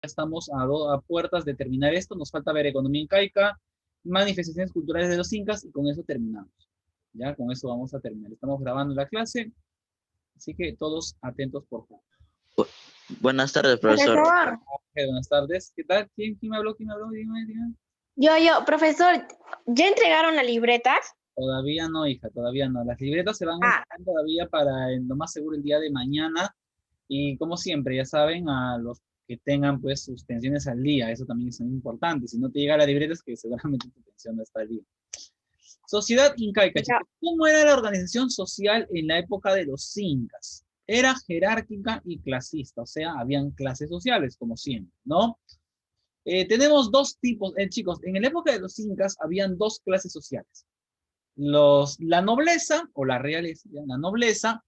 estamos a puertas de terminar esto. Nos falta ver economía incaica, manifestaciones culturales de los incas y con eso terminamos. Ya, con eso vamos a terminar. Estamos grabando la clase, así que todos atentos, por favor. Buenas tardes, profesor. Profesor, Buenas tardes. ¿Qué tal? ¿Quién me habló? ¿Quién me habló? Dime. profesor, ¿ya entregaron las libretas? Todavía no, hija, todavía no. Las libretas se van a Ah, entregar todavía para, lo más seguro, el día de mañana. Y como siempre, ya saben, a los que tengan pues sus pensiones al día, eso también es muy importante. Si no te llega la libreta es que seguramente tu pensión no está al día. Sociedad incaica, ya. chicos. ¿Cómo era la organización social en la época de los incas? Era jerárquica y clasista, o sea, habían clases sociales, como siempre, ¿no? Tenemos dos tipos, chicos, en la época de los incas habían dos clases sociales. La nobleza o la realeza, ¿ya? La nobleza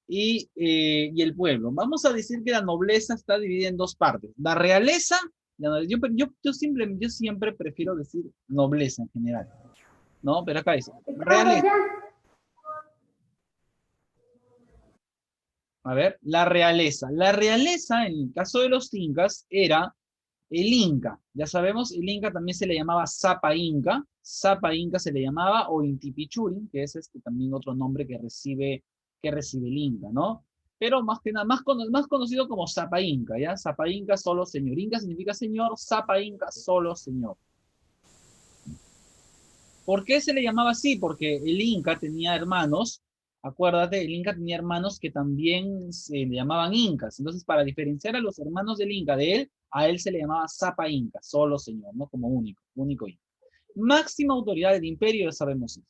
y el pueblo. Vamos a decir que la nobleza está dividida en dos partes. La realeza, yo siempre prefiero decir nobleza en general, ¿no? Pero acá dice, realeza. A ver, la realeza. La realeza, en el caso de los incas, era el Inca. Ya sabemos, el Inca también se le llamaba Zapa Inca. Zapa Inca se le llamaba, o Intipichurin, que es también otro nombre que recibe el Inca, ¿no? Pero más que nada, más conocido como Zapa Inca, ¿ya? Zapa Inca, solo señor. Inca significa señor, Zapa Inca, solo señor. ¿Por qué se le llamaba así? Porque el Inca tenía hermanos, acuérdate, el Inca tenía hermanos que también se le llamaban Incas. Entonces, para diferenciar a los hermanos del Inca de él, a él se le llamaba Zapa Inca, solo señor, ¿no? Como único Inca. Máxima autoridad del imperio, ya sabemos eso.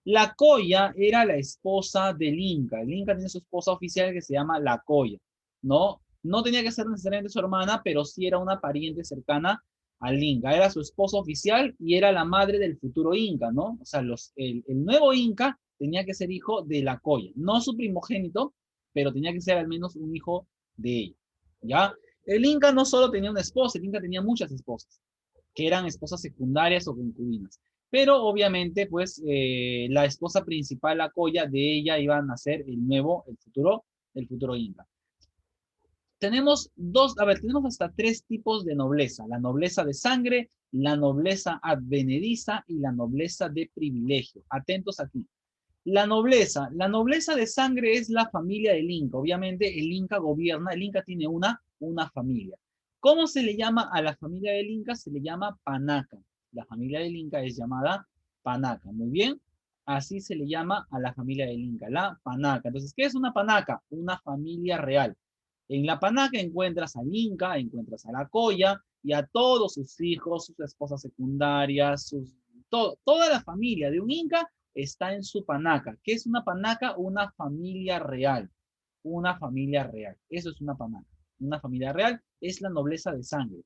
La Coya era la esposa del Inca. El Inca tiene su esposa oficial que se llama la Coya, ¿no? No tenía que ser necesariamente su hermana, pero sí era una pariente cercana al Inca. Era su esposa oficial y era la madre del futuro Inca, ¿no? O sea, el nuevo Inca tenía que ser hijo de la Coya. No su primogénito, pero tenía que ser al menos un hijo de ella, ¿ya? El Inca no solo tenía una esposa, el Inca tenía muchas esposas, que eran esposas secundarias o concubinas. Pero obviamente, pues, la esposa principal, la Coya, de ella iba a nacer el futuro Inca. Tenemos tenemos hasta tres tipos de nobleza. La nobleza de sangre, la nobleza advenediza y la nobleza de privilegio. Atentos aquí. La nobleza de sangre es la familia del Inca. Obviamente el Inca gobierna, el Inca tiene una familia. ¿Cómo se le llama a la familia del Inca? Se le llama Panaca. La familia del Inca es llamada Panaca. Muy bien. Así se le llama a la familia del Inca, la Panaca. Entonces, ¿qué es una Panaca? Una familia real. En la Panaca encuentras al Inca, encuentras a la Coya y a todos sus hijos, sus esposas secundarias, toda la familia de un Inca está en su panaca. ¿Qué es una panaca? Una familia real. Una familia real. Eso es una panaca. Una familia real es la nobleza de sangre.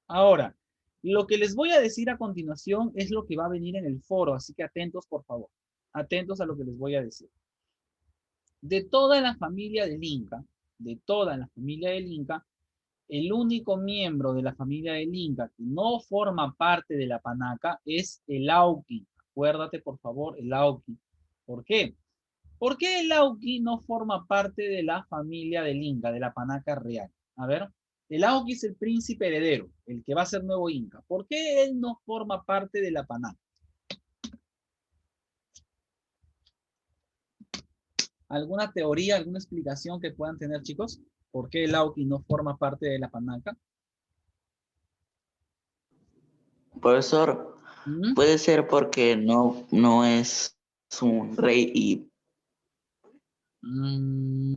Ahora, lo que les voy a decir a continuación es lo que va a venir en el foro, así que atentos, por favor. Atentos a lo que les voy a decir. De toda la familia del Inca, de toda la familia del Inca, el único miembro de la familia del Inca que no forma parte de la panaca es el Auqui. Acuérdate, por favor, el Auqui. ¿Por qué? ¿Por qué el Auqui no forma parte de la familia del Inca, de la panaca real? A ver, el Auqui es el príncipe heredero, el que va a ser nuevo Inca. ¿Por qué él no forma parte de la panaca? ¿Alguna teoría, alguna explicación que puedan tener, chicos? ¿Por qué el Auqui no forma parte de la panaca? Profesor, ¿Mm? puede ser porque no es un rey y Mm,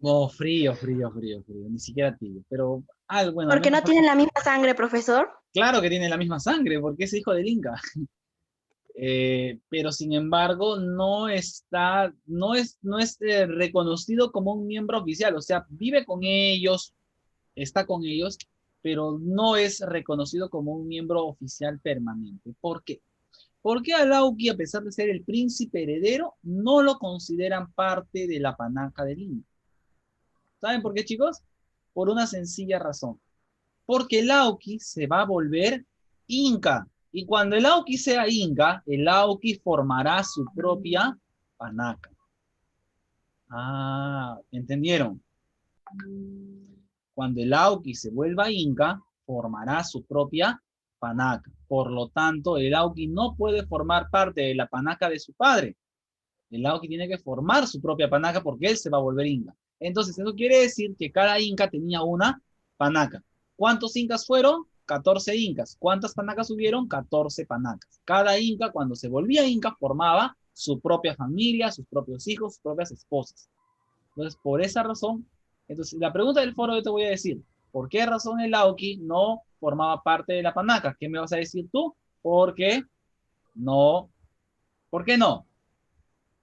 no, frío. Ni siquiera tibio. Pero algo, bueno, al Porque menos. no tienen la misma sangre, profesor. Claro que tiene la misma sangre, porque es hijo del Inca. Pero sin embargo, no es reconocido como un miembro oficial. O sea, vive con ellos, está con ellos, pero no es reconocido como un miembro oficial permanente. ¿Por qué? Porque a Lauki, a pesar de ser el príncipe heredero, no lo consideran parte de la panaca del Inca. ¿Saben por qué, chicos? Por una sencilla razón. Porque el Auqui se va a volver Inca. Y cuando el Auqui sea Inca, el Auqui formará su propia panaca. Ah, ¿entendieron? Cuando el Auqui se vuelva inca, formará su propia panaca. Por lo tanto, el Auqui no puede formar parte de la panaca de su padre. El Auqui tiene que formar su propia panaca porque él se va a volver inca. Entonces, eso quiere decir que cada inca tenía una panaca. ¿Cuántos incas fueron? 14 incas. ¿Cuántas panacas hubieron? 14 panacas. Cada inca, cuando se volvía inca, formaba su propia familia, sus propios hijos, sus propias esposas. Entonces, por esa razón, entonces, la pregunta del foro yo te voy a decir, ¿por qué razón el Auqui no formaba parte de la panaca? ¿Qué me vas a decir tú? Porque no, ¿por qué no?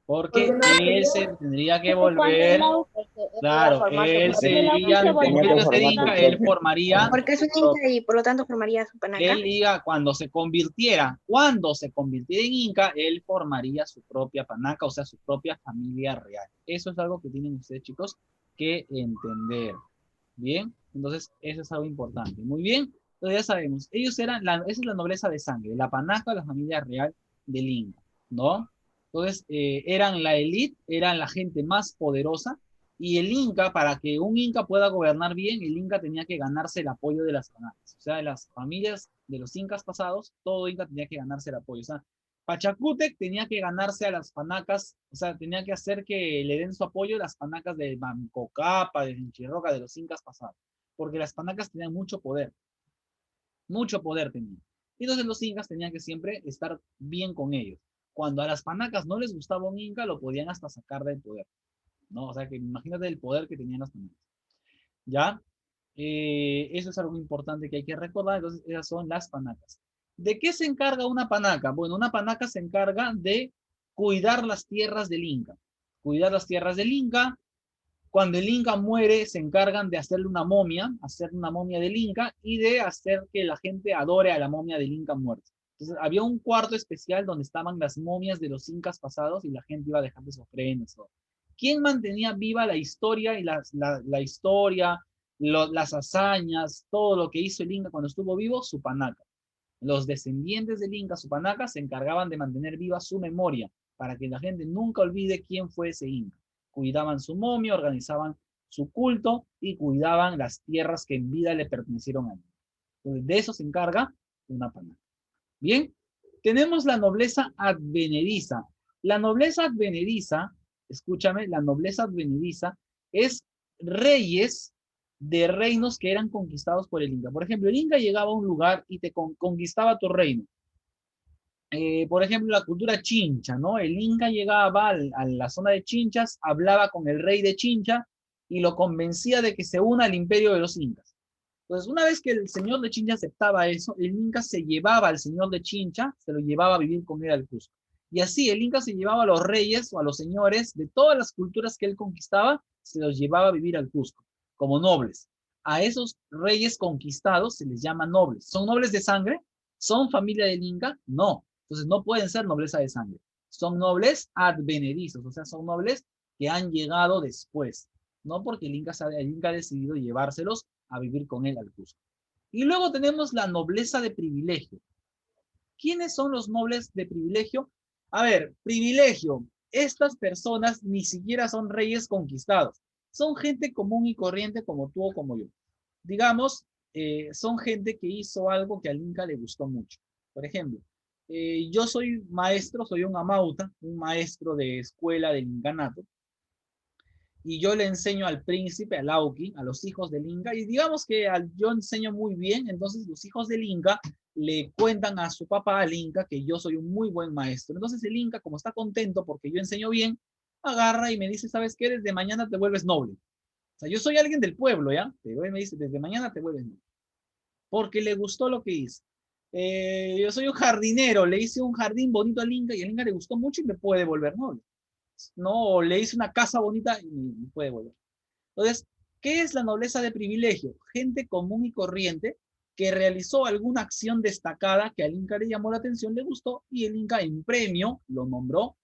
Porque él se tendría que Porque cuando el volver, Auqui iba a claro, formar su él porque el Auqui sería, se como Tenía volvía tiene que que ser formar su inca, él propio. formaría, porque es un inca y por lo tanto formaría su panaca. él iba, cuando se convirtiera en inca, él formaría su propia panaca, o sea, su propia familia real. Eso es algo que tienen ustedes, chicos, que entender. Bien, entonces eso es algo importante. Muy bien, entonces ya sabemos, ellos eran, esa es la nobleza de sangre, la panaca de la familia real del Inca, ¿no? Entonces eran la élite, eran la gente más poderosa, y el Inca, para que un Inca pueda gobernar bien, el Inca tenía que ganarse el apoyo de las panacas. O sea, de las familias de los Incas pasados, todo Inca tenía que ganarse el apoyo. O sea, Pachacútec tenía que ganarse a las panacas, o sea, tenía que hacer que le den su apoyo a las panacas de Mancocapa, de Vinchirroca, de los incas pasados, porque las panacas tenían mucho poder tenían. Y entonces los incas tenían que siempre estar bien con ellos. Cuando a las panacas no les gustaba un inca, lo podían hasta sacar del poder, ¿no? O sea, que imagínate el poder que tenían las panacas. ¿Ya? Eso es algo importante que hay que recordar. Entonces, esas son las panacas. ¿De qué se encarga una panaca? Bueno, una panaca se encarga de cuidar las tierras del Inca. Cuidar las tierras del Inca. Cuando el Inca muere, se encargan de hacerle una momia, hacer una momia del Inca y de hacer que la gente adore a la momia del Inca muerto. Entonces, había un cuarto especial donde estaban las momias de los incas pasados y la gente iba a dejar sus ofrendas. ¿Quién mantenía viva la historia y la historia, las hazañas, todo lo que hizo el Inca cuando estuvo vivo? Su panaca. Los descendientes del Inca, su panaca, se encargaban de mantener viva su memoria para que la gente nunca olvide quién fue ese Inca. Cuidaban su momia, organizaban su culto y cuidaban las tierras que en vida le pertenecieron a él. Entonces, de eso se encarga una panaca. Bien, tenemos la nobleza advenediza. La nobleza advenediza, escúchame, la nobleza advenediza es reyes de reinos que eran conquistados por el Inca. Por ejemplo, el Inca llegaba a un lugar y te conquistaba tu reino. Por ejemplo, la cultura chincha, ¿no? El Inca llegaba a la zona de Chinchas, hablaba con el rey de Chincha y lo convencía de que se una al imperio de los Incas. Entonces, una vez que el señor de Chincha aceptaba eso, el Inca se llevaba al señor de Chincha, se lo llevaba a vivir con él al Cusco. Y así el Inca se llevaba a los reyes o a los señores de todas las culturas que él conquistaba, se los llevaba a vivir al Cusco, como nobles. A esos reyes conquistados se les llama nobles. ¿Son nobles de sangre? ¿Son familia del Inca? No. Entonces no pueden ser nobleza de sangre. Son nobles advenedizos, o sea, son nobles que han llegado después. No porque el Inca ha decidido llevárselos a vivir con él al Cusco. Y luego tenemos la nobleza de privilegio. ¿Quiénes son los nobles de privilegio? A ver, privilegio. Estas personas ni siquiera son reyes conquistados. Son gente común y corriente como tú o como yo. Digamos, son gente que hizo algo que al Inca le gustó mucho. Por ejemplo, yo soy maestro, soy un amauta, un maestro de escuela del incanato, y yo le enseño al príncipe, al Auqui, a los hijos del Inca, y digamos que yo enseño muy bien, entonces los hijos del Inca le cuentan a su papá, al Inca, que yo soy un muy buen maestro. Entonces el Inca, como está contento porque yo enseño bien, agarra y me dice, ¿sabes qué? Desde mañana te vuelves noble. O sea, yo soy alguien del pueblo, ¿ya? Pero él me dice, desde mañana te vuelves noble. Porque le gustó lo que hice. Yo soy un jardinero, le hice un jardín bonito al Inca y al Inca le gustó mucho y me puede volver noble. No, le hice una casa bonita y me puede volver. Entonces, ¿qué es la nobleza de privilegio? Gente común y corriente que realizó alguna acción destacada que al Inca le llamó la atención, le gustó, y el Inca en premio lo nombró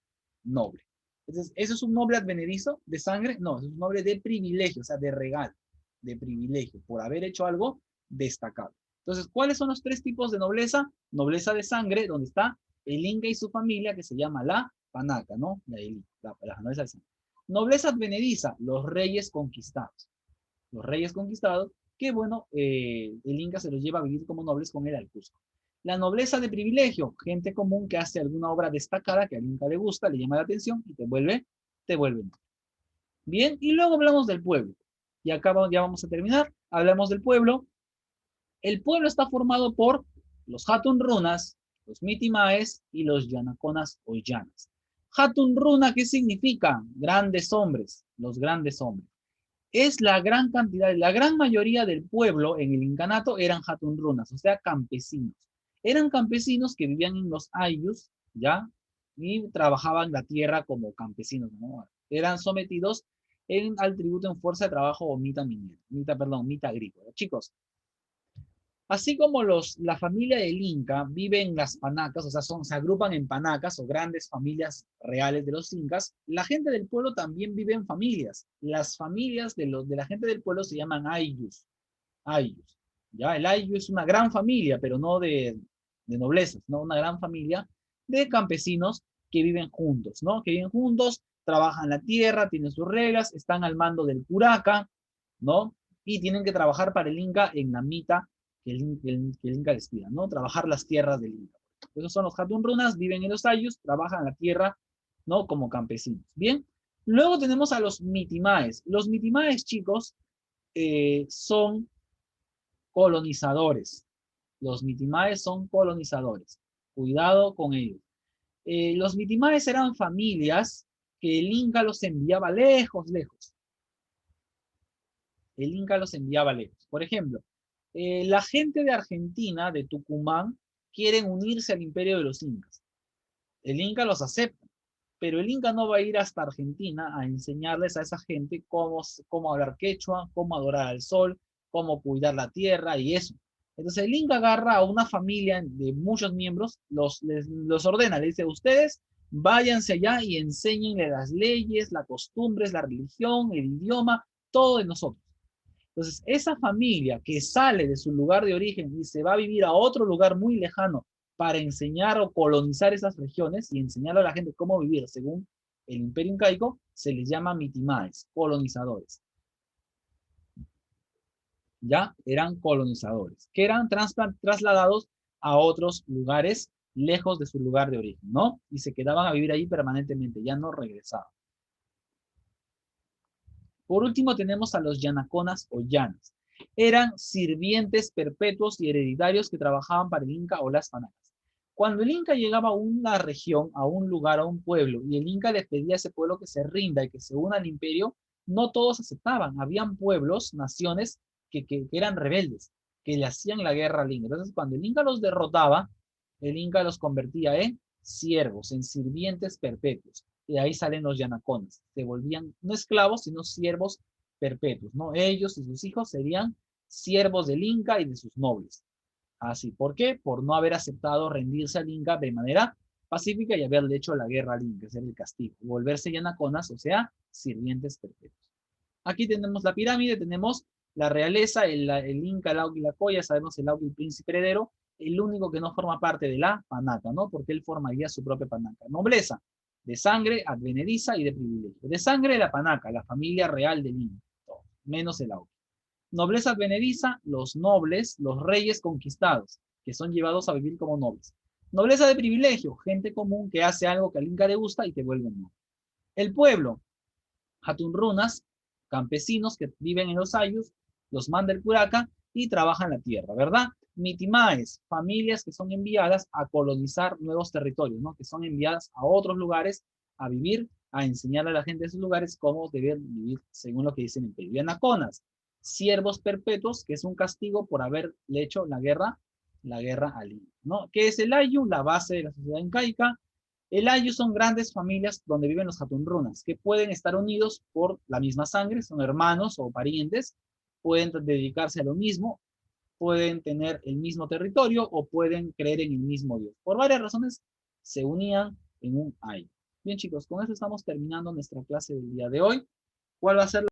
noble. Entonces, ¿eso es un noble advenedizo de sangre? No, es un noble de privilegio, o sea, de regalo, de privilegio, por haber hecho algo destacado. Entonces, ¿cuáles son los tres tipos de nobleza? Nobleza de sangre, donde está el Inca y su familia, que se llama la panaca, ¿no? La nobleza de sangre. Nobleza advenediza, los reyes conquistados. Los reyes conquistados que bueno, el Inca se los lleva a vivir como nobles con él al Cusco. La nobleza de privilegio, gente común que hace alguna obra destacada que al Inca le gusta, le llama la atención y te vuelve noble. Bien, y luego hablamos del pueblo. Y acá ya vamos a terminar. Hablamos del pueblo. El pueblo está formado por los Hatun Runas, los Mitimaes y los Yanaconas o Llanas. Hatun Runa, ¿qué significa? Grandes hombres, los grandes hombres. Es la gran cantidad, la gran mayoría del pueblo en el incanato eran Hatun Runas, o sea, campesinos. Eran campesinos que vivían en los ayllus, ¿ya? Y trabajaban la tierra como campesinos, ¿no? Eran sometidos al tributo en fuerza de trabajo o mita minera, mita agrícola. Chicos, así como la familia del Inca vive en las panacas, o sea, se agrupan en panacas o grandes familias reales de los incas, la gente del pueblo también vive en familias. Las familias de la gente del pueblo se llaman ayllus. Ayllus. ¿Ya? El ayllu es una gran familia, pero no de noblezas, ¿no? Una gran familia de campesinos que viven juntos, ¿no? Que viven juntos, trabajan la tierra, tienen sus reglas, están al mando del curaca, ¿no? Y tienen que trabajar para el Inca en la mita que el Inca les pida, ¿no? Trabajar las tierras del Inca. Esos son los Hatun Runas, viven en los ayllus, trabajan la tierra, ¿no? Como campesinos. Bien. Luego tenemos a los Mitimaes. Los Mitimaes, chicos, son colonizadores. Los Mitimaes son colonizadores. Cuidado con ellos. Los Mitimaes eran familias que el Inca los enviaba lejos, lejos. El Inca los enviaba lejos. Por ejemplo, la gente de Argentina, de Tucumán, quieren unirse al imperio de los incas. El Inca los acepta, pero el Inca no va a ir hasta Argentina a enseñarles a esa gente cómo hablar quechua, cómo adorar al sol, cómo cuidar la tierra y eso. Entonces el Inca agarra a una familia de muchos miembros, los ordena, le dice, ustedes váyanse allá y enséñenle las leyes, las costumbres, la religión, el idioma, todo de nosotros. Entonces, esa familia que sale de su lugar de origen y se va a vivir a otro lugar muy lejano para enseñar o colonizar esas regiones y enseñar a la gente cómo vivir según el imperio incaico, se les llama mitimaes, colonizadores. ¿Ya? Eran colonizadores, que eran trasladados a otros lugares lejos de su lugar de origen, ¿no? Y se quedaban a vivir ahí permanentemente, ya no regresaban. Por último tenemos a los yanaconas o llanas. Eran sirvientes perpetuos y hereditarios que trabajaban para el Inca o las panacas. Cuando el Inca llegaba a una región, a un lugar, a un pueblo, y el Inca les pedía a ese pueblo que se rinda y que se una al imperio, no todos aceptaban. Habían pueblos, naciones, que eran rebeldes, que le hacían la guerra al Inca. Entonces, cuando el Inca los derrotaba, el Inca los convertía en siervos, en sirvientes perpetuos. Y ahí salen los yanacones. Se volvían no esclavos, sino siervos perpetuos, ¿no? Ellos y sus hijos serían siervos del Inca y de sus nobles. Así, ¿por qué? Por no haber aceptado rendirse al Inca de manera pacífica y haberle hecho la guerra al Inca, ese era el castigo. Volverse yanaconas, o sea, sirvientes perpetuos. Aquí tenemos la pirámide, tenemos la realeza, el Inca, el Auca y la Coya, sabemos el Auca y el príncipe heredero, el único que no forma parte de la panaca, ¿no? Porque él formaría su propia panaca. Nobleza, de sangre, advenediza y de privilegio. De sangre, la panaca, la familia real del Inca, menos el Auca. Nobleza advenediza, los nobles, los reyes conquistados, que son llevados a vivir como nobles. Nobleza de privilegio, gente común que hace algo que al Inca le gusta y te vuelve noble. El pueblo, Hatun Runas, campesinos que viven en los ayllus, los manda el curaca y trabajan la tierra, ¿verdad? Mitimaes, familias que son enviadas a colonizar nuevos territorios, ¿no? Que son enviadas a otros lugares a vivir, a enseñar a la gente de esos lugares cómo deben vivir según lo que dicen en Perú. Anaconas, siervos perpetuos, que es un castigo por haberle hecho la guerra al Inca, ¿no? ¿Qué es el ayllu? La base de la sociedad incaica. El ayllu son grandes familias donde viven los Hatun Runas, que pueden estar unidos por la misma sangre, son hermanos o parientes, pueden dedicarse a lo mismo, pueden tener el mismo territorio o pueden creer en el mismo Dios. Por varias razones se unían en un ayllu. Bien chicos, con eso estamos terminando nuestra clase del día de hoy. ¿Cuál va a ser